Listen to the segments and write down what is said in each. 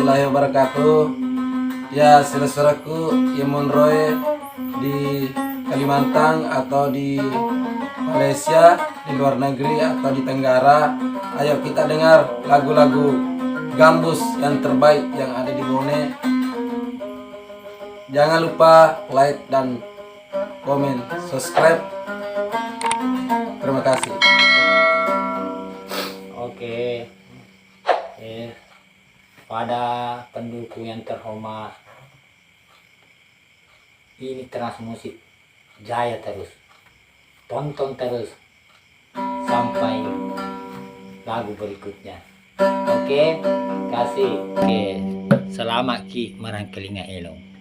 warahmatullahi wabarakatuh. Ya, saudaraku Imun Roy di Kalimantan atau di Malaysia, di luar negeri atau di Tenggara. Ayo kita dengar lagu-lagu Gambus yang terbaik yang ada di Bone. Jangan lupa like dan komen, subscribe. Terima kasih. Oke. Pada pendukung yang terhormat, ini Trans Musik jaya terus, tonton terus sampai lagu berikutnya. Oke, kasih. Oke, selamat Ki Marangkelinga Elong.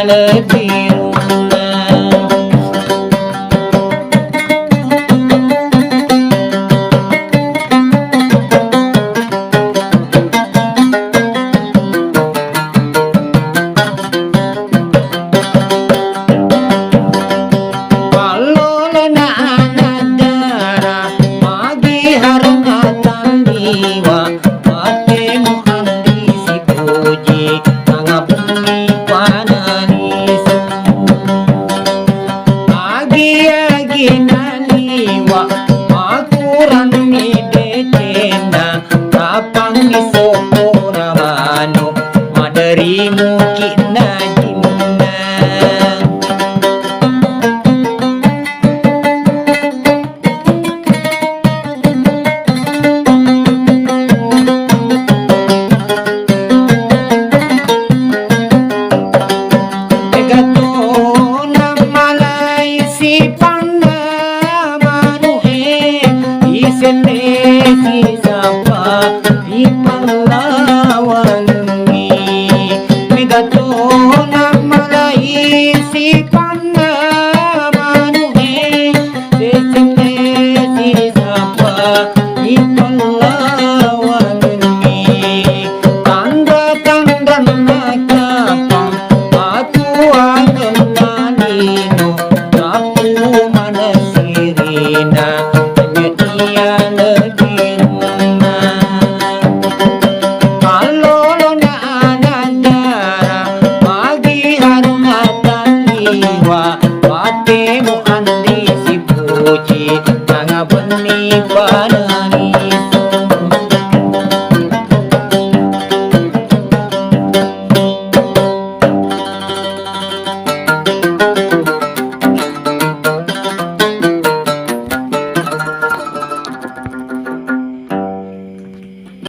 Lebih